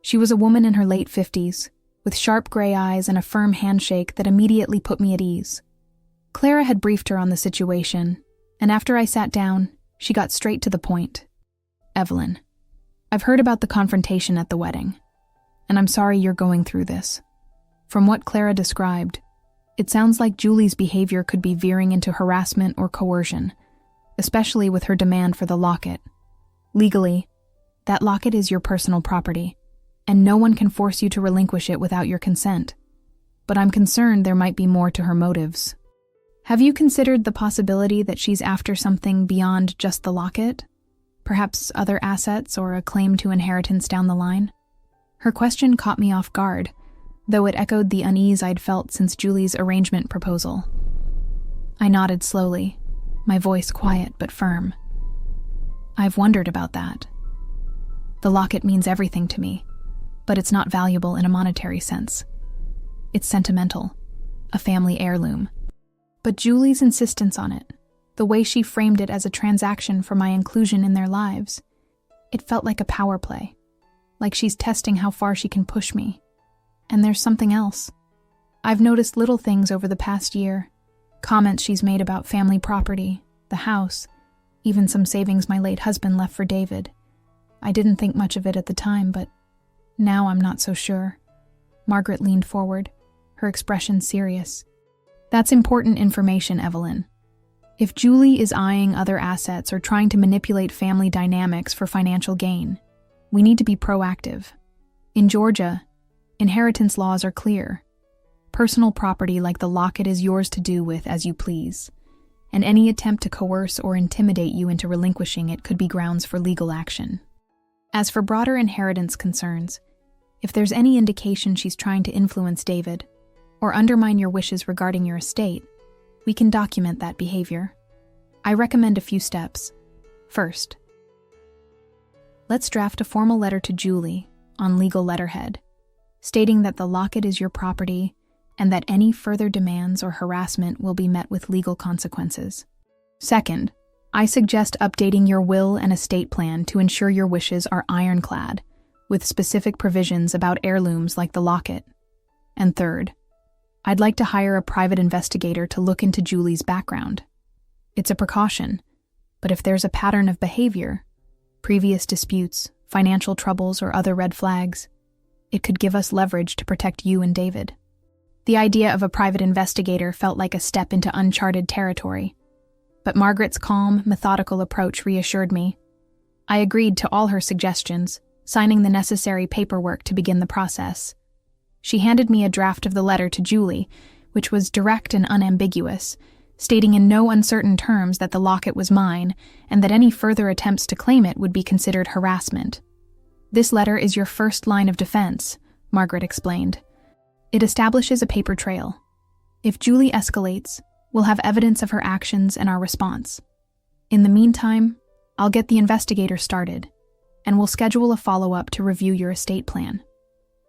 She was a woman in her late 50s, with sharp gray eyes and a firm handshake that immediately put me at ease. Clara had briefed her on the situation, and after I sat down, she got straight to the point. "Evelyn, I've heard about the confrontation at the wedding, and I'm sorry you're going through this. From what Clara described, it sounds like Julie's behavior could be veering into harassment or coercion, especially with her demand for the locket. Legally, that locket is your personal property, and no one can force you to relinquish it without your consent. But I'm concerned there might be more to her motives. Have you considered the possibility that she's after something beyond just the locket? Perhaps other assets or a claim to inheritance down the line?" Her question caught me off guard, though it echoed the unease I'd felt since Julie's arrangement proposal. I nodded slowly, my voice quiet but firm. "I've wondered about that. The locket means everything to me, but it's not valuable in a monetary sense. It's sentimental, a family heirloom. But Julie's insistence on it, the way she framed it as a transaction for my inclusion in their lives, it felt like a power play, like she's testing how far she can push me. And there's something else. I've noticed little things over the past year, comments she's made about family property, the house, even some savings my late husband left for David. I didn't think much of it at the time, but now I'm not so sure." Margaret leaned forward, her expression serious. "That's important information, Evelyn. If Julie is eyeing other assets or trying to manipulate family dynamics for financial gain, we need to be proactive. In Georgia, inheritance laws are clear. Personal property like the locket is yours to do with as you please, and any attempt to coerce or intimidate you into relinquishing it could be grounds for legal action. As for broader inheritance concerns, if there's any indication she's trying to influence David or undermine your wishes regarding your estate, we can document that behavior. I recommend a few steps. First, let's draft a formal letter to Julie on legal letterhead, stating that the locket is your property and that any further demands or harassment will be met with legal consequences. Second, I suggest updating your will and estate plan to ensure your wishes are ironclad, with specific provisions about heirlooms like the locket. And third, I'd like to hire a private investigator to look into Julie's background. It's a precaution, but if there's a pattern of behavior, previous disputes, financial troubles, or other red flags, it could give us leverage to protect you and David." The idea of a private investigator felt like a step into uncharted territory, but Margaret's calm, methodical approach reassured me. I agreed to all her suggestions, signing the necessary paperwork to begin the process. She handed me a draft of the letter to Julie, which was direct and unambiguous, stating in no uncertain terms that the locket was mine and that any further attempts to claim it would be considered harassment. "This letter is your first line of defense," Margaret explained. "It establishes a paper trail. If Julie escalates, We'll have evidence of her actions and our response. In the meantime, I'll get the investigator started, and we'll schedule a follow-up to review your estate plan.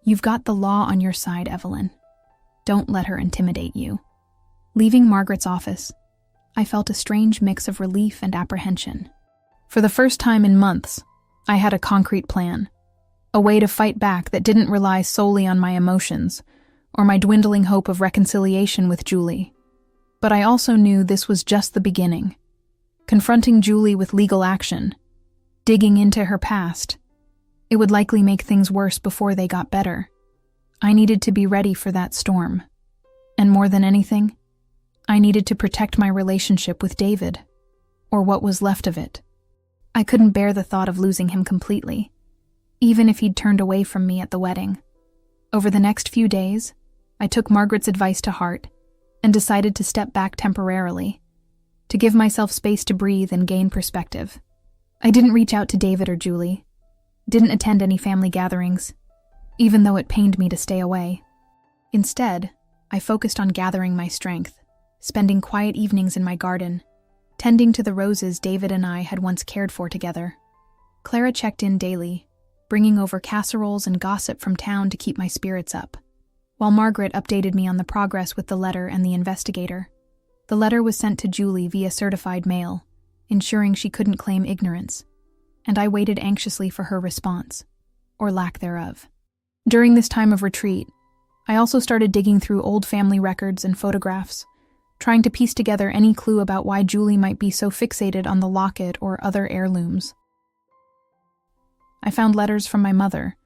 You've got the law on your side, Evelyn. Don't let her intimidate you." Leaving Margaret's office, I felt a strange mix of relief and apprehension. For the first time in months, I had a concrete plan, a way to fight back that didn't rely solely on my emotions or my dwindling hope of reconciliation with Julie. But I also knew this was just the beginning. Confronting Julie with legal action, digging into her past, it would likely make things worse before they got better. I needed to be ready for that storm. And more than anything, I needed to protect my relationship with David, or what was left of it. I couldn't bear the thought of losing him completely, even if he'd turned away from me at the wedding. Over the next few days, I took Margaret's advice to heart and decided to step back temporarily, to give myself space to breathe and gain perspective. I didn't reach out to David or Julie, didn't attend any family gatherings, even though it pained me to stay away. Instead, I focused on gathering my strength, spending quiet evenings in my garden, tending to the roses David and I had once cared for together. Clara checked in daily, bringing over casseroles and gossip from town to keep my spirits up, while Margaret updated me on the progress with the letter and the investigator. The letter was sent to Julie via certified mail, ensuring she couldn't claim ignorance, and I waited anxiously for her response, or lack thereof. During this time of retreat, I also started digging through old family records and photographs, trying to piece together any clue about why Julie might be so fixated on the locket or other heirlooms. I found letters from my mother,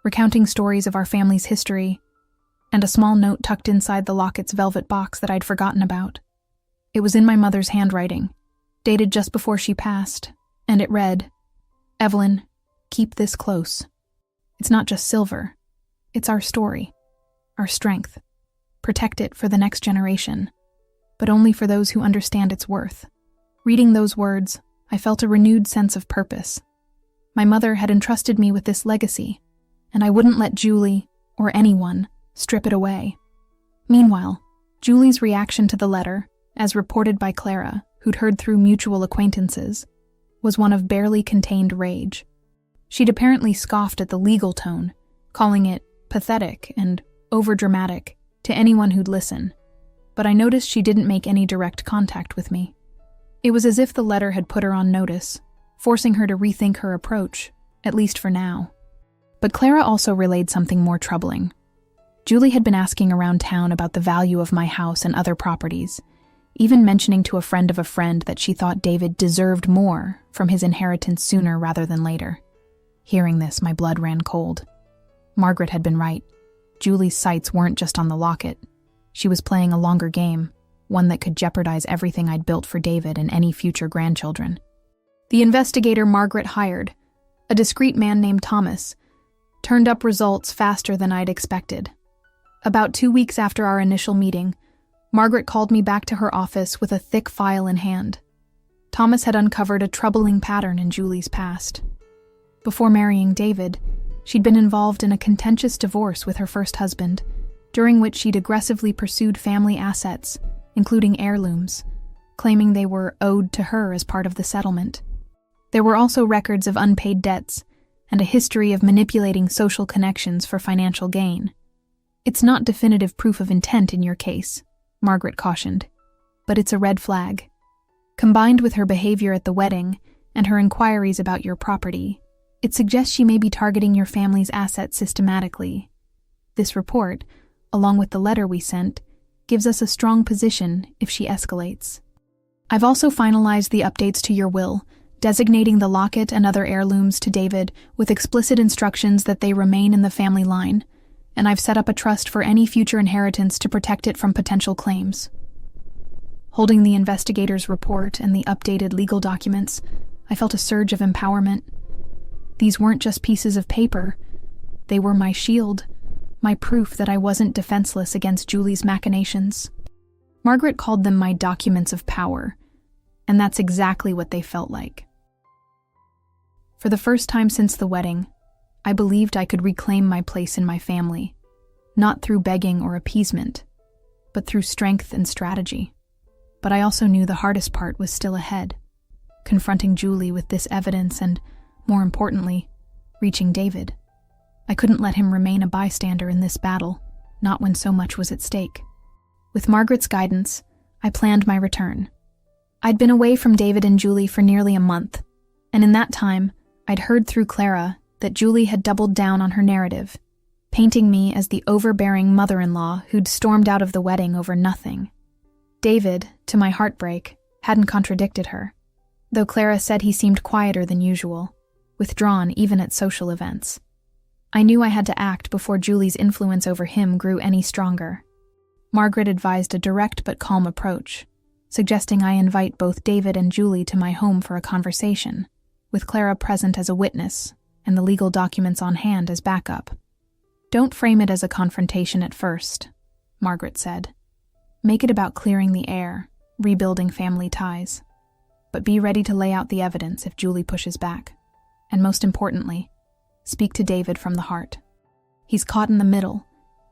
recounting stories of our family's history, and a small note tucked inside the locket's velvet box that I'd forgotten about. It was in my mother's handwriting, dated just before she passed, and it read, "Evelyn, keep this close. It's not just silver. It's our story, our strength. Protect it for the next generation, but only for those who understand its worth." Reading those words, I felt a renewed sense of purpose. My mother had entrusted me with this legacy, and I wouldn't let Julie, or anyone, strip it away. Meanwhile, Julie's reaction to the letter, as reported by Clara, who'd heard through mutual acquaintances, was one of barely contained rage. She'd apparently scoffed at the legal tone, calling it pathetic and overdramatic to anyone who'd listen, but I noticed she didn't make any direct contact with me. It was as if the letter had put her on notice, forcing her to rethink her approach, at least for now. But Clara also relayed something more troubling. Julie had been asking around town about the value of my house and other properties, even mentioning to a friend of a friend that she thought David deserved more from his inheritance sooner rather than later. Hearing this, my blood ran cold. Margaret had been right. Julie's sights weren't just on the locket. She was playing a longer game, one that could jeopardize everything I'd built for David and any future grandchildren. The investigator Margaret hired, a discreet man named Thomas, turned up results faster than I'd expected. About 2 weeks after our initial meeting, Margaret called me back to her office with a thick file in hand. Thomas had uncovered a troubling pattern in Julie's past. Before marrying David, she'd been involved in a contentious divorce with her first husband, during which she'd aggressively pursued family assets, including heirlooms, claiming they were owed to her as part of the settlement. There were also records of unpaid debts and a history of manipulating social connections for financial gain. "It's not definitive proof of intent in your case," Margaret cautioned, "but it's a red flag. Combined with her behavior at the wedding and her inquiries about your property, it suggests she may be targeting your family's assets systematically. This report, along with the letter we sent, gives us a strong position if she escalates. I've also finalized the updates to your will, designating the locket and other heirlooms to David with explicit instructions that they remain in the family line, and I've set up a trust for any future inheritance to protect it from potential claims." Holding the investigator's report and the updated legal documents, I felt a surge of empowerment. These weren't just pieces of paper. They were my shield, my proof that I wasn't defenseless against Julie's machinations. Margaret called them my documents of power, and that's exactly what they felt like. For the first time since the wedding, I believed I could reclaim my place in my family, not through begging or appeasement, but through strength and strategy. But I also knew the hardest part was still ahead, confronting Julie with this evidence and, more importantly, reaching David. I couldn't let him remain a bystander in this battle, not when so much was at stake. With Margaret's guidance, I planned my return. I'd been away from David and Julie for nearly a month, and in that time, I'd heard through Clara that Julie had doubled down on her narrative, painting me as the overbearing mother-in-law who'd stormed out of the wedding over nothing. David, to my heartbreak, hadn't contradicted her, though Clara said he seemed quieter than usual, withdrawn even at social events. I knew I had to act before Julie's influence over him grew any stronger. Margaret advised a direct but calm approach, suggesting I invite both David and Julie to my home for a conversation, with Clara present as a witness and the legal documents on hand as backup. "Don't frame it as a confrontation at first," Margaret said. "Make it about clearing the air, rebuilding family ties. But be ready to lay out the evidence if Julie pushes back. And most importantly, speak to David from the heart. He's caught in the middle,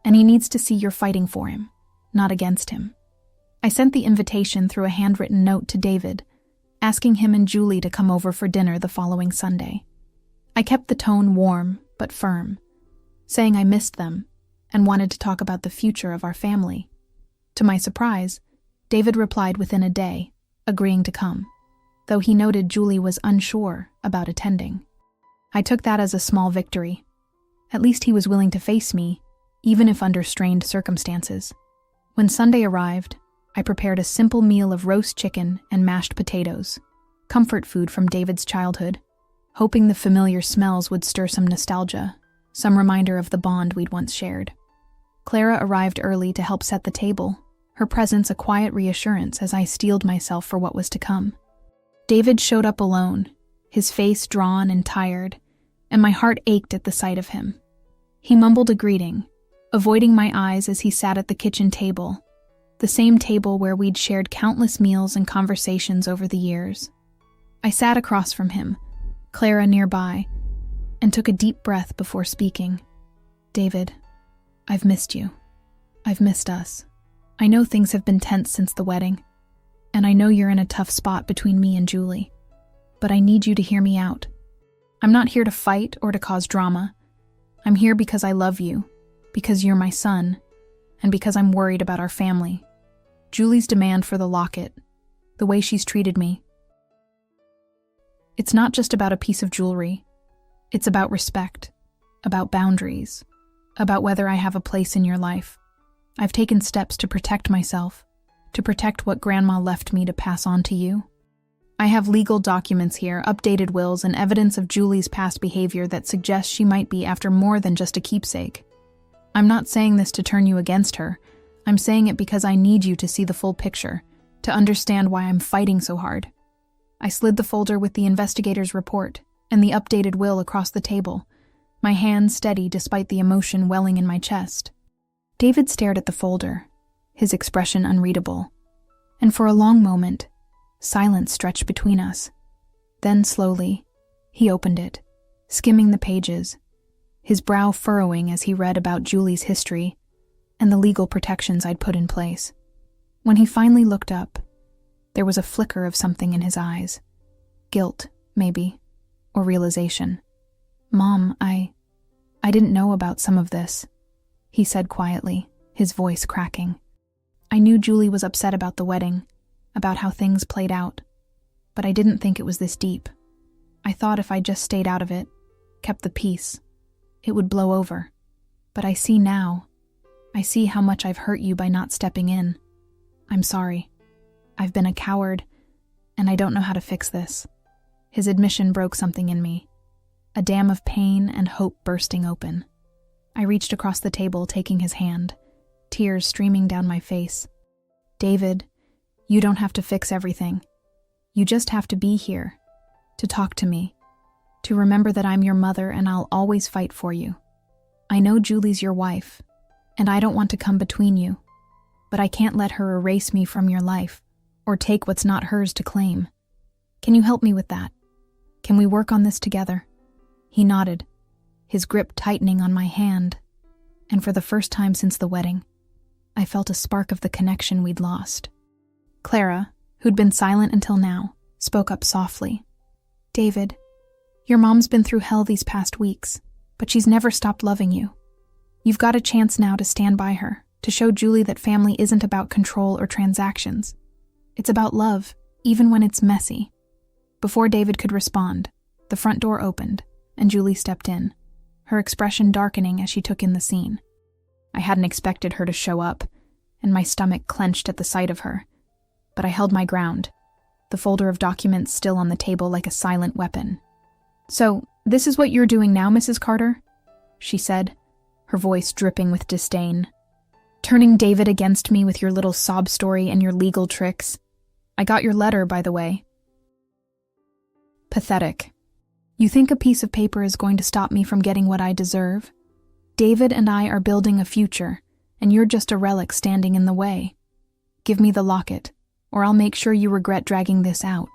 and he needs to see you're fighting for him, not against him." I sent the invitation through a handwritten note to David, asking him and Julie to come over for dinner the following Sunday. I kept the tone warm but firm, saying I missed them and wanted to talk about the future of our family. To my surprise, David replied within a day, agreeing to come, though he noted Julie was unsure about attending. I took that as a small victory. At least he was willing to face me, even if under strained circumstances. When Sunday arrived, I prepared a simple meal of roast chicken and mashed potatoes, comfort food from David's childhood, hoping the familiar smells would stir some nostalgia, some reminder of the bond we'd once shared. Clara arrived early to help set the table, her presence a quiet reassurance as I steeled myself for what was to come. David showed up alone, his face drawn and tired, and my heart ached at the sight of him. He mumbled a greeting, avoiding my eyes as he sat at the kitchen table, the same table where we'd shared countless meals and conversations over the years. I sat across from him, Clara nearby, and took a deep breath before speaking. "David, I've missed you. I've missed us. I know things have been tense since the wedding, and I know you're in a tough spot between me and Julie, but I need you to hear me out. I'm not here to fight or to cause drama. I'm here because I love you, because you're my son, and because I'm worried about our family. Julie's demand for the locket, the way she's treated me. It's not just about a piece of jewelry. It's about respect, about boundaries, about whether I have a place in your life. I've taken steps to protect myself, to protect what Grandma left me to pass on to you. I have legal documents here, updated wills, and evidence of Julie's past behavior that suggests she might be after more than just a keepsake. I'm not saying this to turn you against her. I'm saying it because I need you to see the full picture, to understand why I'm fighting so hard." I slid the folder with the investigator's report and the updated will across the table, my hand steady despite the emotion welling in my chest. David stared at the folder, his expression unreadable, and for a long moment, silence stretched between us. Then slowly, he opened it, skimming the pages, his brow furrowing as he read about Julie's history and the legal protections I'd put in place. When he finally looked up, there was a flicker of something in his eyes. Guilt, maybe, or realization. "Mom, I didn't know about some of this," he said quietly, his voice cracking. "I knew Julie was upset about the wedding, about how things played out, but I didn't think it was this deep. I thought if I just stayed out of it, kept the peace, it would blow over. But I see now. I see how much I've hurt you by not stepping in. I'm sorry. I've been a coward, and I don't know how to fix this." His admission broke something in me, a dam of pain and hope bursting open. I reached across the table, taking his hand, tears streaming down my face. "David, you don't have to fix everything. You just have to be here, to talk to me, to remember that I'm your mother and I'll always fight for you. I know Julie's your wife, and I don't want to come between you, but I can't let her erase me from your life or take what's not hers to claim. Can you help me with that? Can we work on this together?" He nodded, his grip tightening on my hand, and for the first time since the wedding, I felt a spark of the connection we'd lost. Clara, who'd been silent until now, spoke up softly. David, your mom's been through hell these past weeks, but she's never stopped loving you. You've got a chance now to stand by her, to show Julie that family isn't about control or transactions. It's about love, even when it's messy. Before David could respond, the front door opened, and Julie stepped in, her expression darkening as she took in the scene. I hadn't expected her to show up, and my stomach clenched at the sight of her. But I held my ground, the folder of documents still on the table like a silent weapon. So, this is what you're doing now, Mrs. Carter? She said, her voice dripping with disdain. Turning David against me with your little sob story and your legal tricks. I got your letter, by the way. Pathetic. You think a piece of paper is going to stop me from getting what I deserve? David and I are building a future, and you're just a relic standing in the way. Give me the locket, or I'll make sure you regret dragging this out.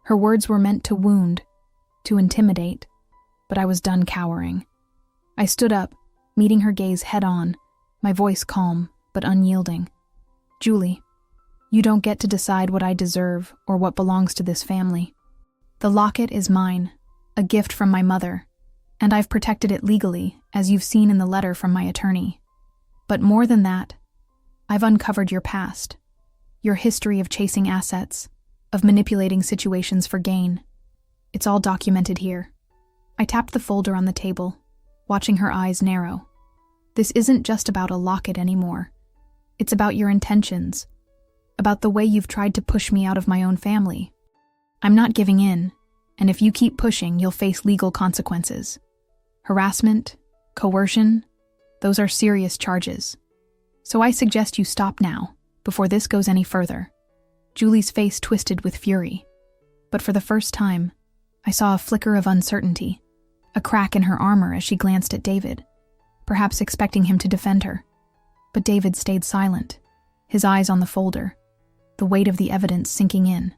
Her words were meant to wound, to intimidate, but I was done cowering. I stood up, meeting her gaze head-on, my voice calm but unyielding. Julie, you don't get to decide what I deserve or what belongs to this family. The locket is mine, a gift from my mother, and I've protected it legally, as you've seen in the letter from my attorney. But more than that, I've uncovered your past, your history of chasing assets, of manipulating situations for gain. It's all documented here. I tapped the folder on the table, watching her eyes narrow. This isn't just about a locket anymore. It's about your intentions, about the way you've tried to push me out of my own family. I'm not giving in, and if you keep pushing, you'll face legal consequences. Harassment, coercion, those are serious charges. So I suggest you stop now, before this goes any further. Julie's face twisted with fury. But for the first time, I saw a flicker of uncertainty, a crack in her armor as she glanced at David, perhaps expecting him to defend her. But David stayed silent, his eyes on the folder, the weight of the evidence sinking in.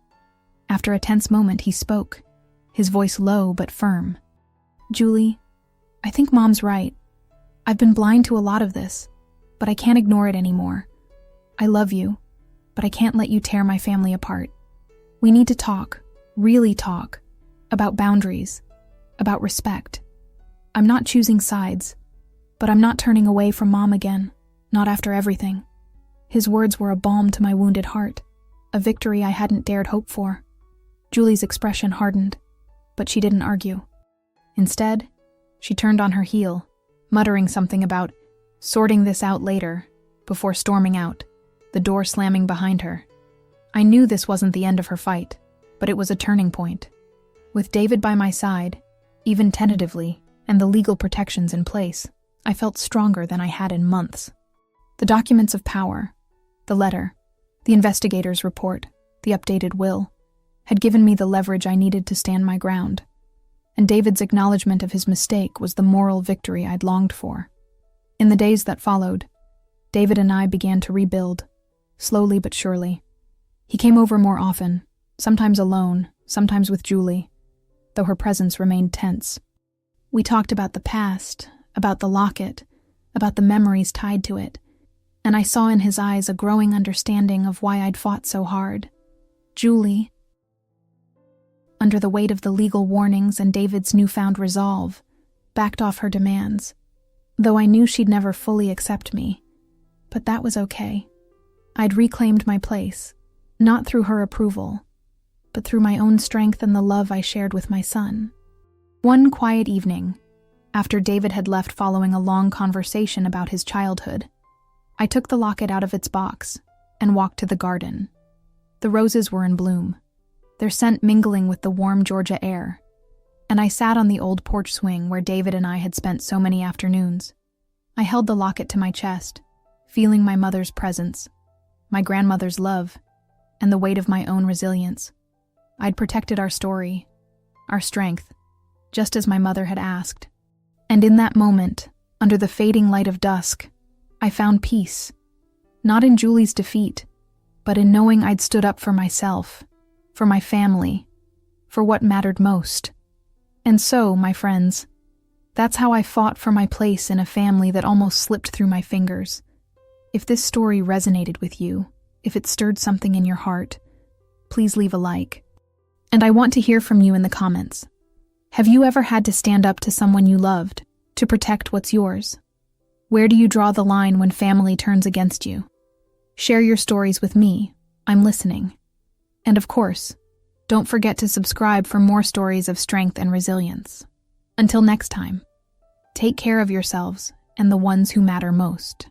After a tense moment, he spoke, his voice low but firm. Julie, I think Mom's right. I've been blind to a lot of this, but I can't ignore it anymore. I love you, but I can't let you tear my family apart. We need to talk, really talk, about boundaries, about respect. I'm not choosing sides, but I'm not turning away from Mom again, not after everything. His words were a balm to my wounded heart, a victory I hadn't dared hope for. Julie's expression hardened, but she didn't argue. Instead, she turned on her heel, muttering something about sorting this out later, before storming out, the door slamming behind her. I knew this wasn't the end of her fight, but it was a turning point. With David by my side, even tentatively, and the legal protections in place, I felt stronger than I had in months. The documents of power, the letter, the investigator's report, the updated will, had given me the leverage I needed to stand my ground, and David's acknowledgement of his mistake was the moral victory I'd longed for. In the days that followed, David and I began to rebuild, slowly but surely. He came over more often, sometimes alone, sometimes with Julie, though her presence remained tense. We talked about the past, about the locket, about the memories tied to it, and I saw in his eyes a growing understanding of why I'd fought so hard. Julie, under the weight of the legal warnings and David's newfound resolve, backed off her demands, though I knew she'd never fully accept me. But that was okay. I'd reclaimed my place, not through her approval, but through my own strength and the love I shared with my son. One quiet evening, after David had left following a long conversation about his childhood, I took the locket out of its box and walked to the garden. The roses were in bloom, their scent mingling with the warm Georgia air, and I sat on the old porch swing where David and I had spent so many afternoons. I held the locket to my chest, feeling my mother's presence, my grandmother's love, and the weight of my own resilience. I'd protected our story, our strength, just as my mother had asked. And in that moment, under the fading light of dusk, I found peace, not in Julie's defeat, but in knowing I'd stood up for myself, for my family, for what mattered most. And so, my friends, that's how I fought for my place in a family that almost slipped through my fingers. If this story resonated with you, if it stirred something in your heart, please leave a like. And I want to hear from you in the comments. Have you ever had to stand up to someone you loved to protect what's yours? Where do you draw the line when family turns against you? Share your stories with me. I'm listening. And of course, don't forget to subscribe for more stories of strength and resilience. Until next time, take care of yourselves and the ones who matter most.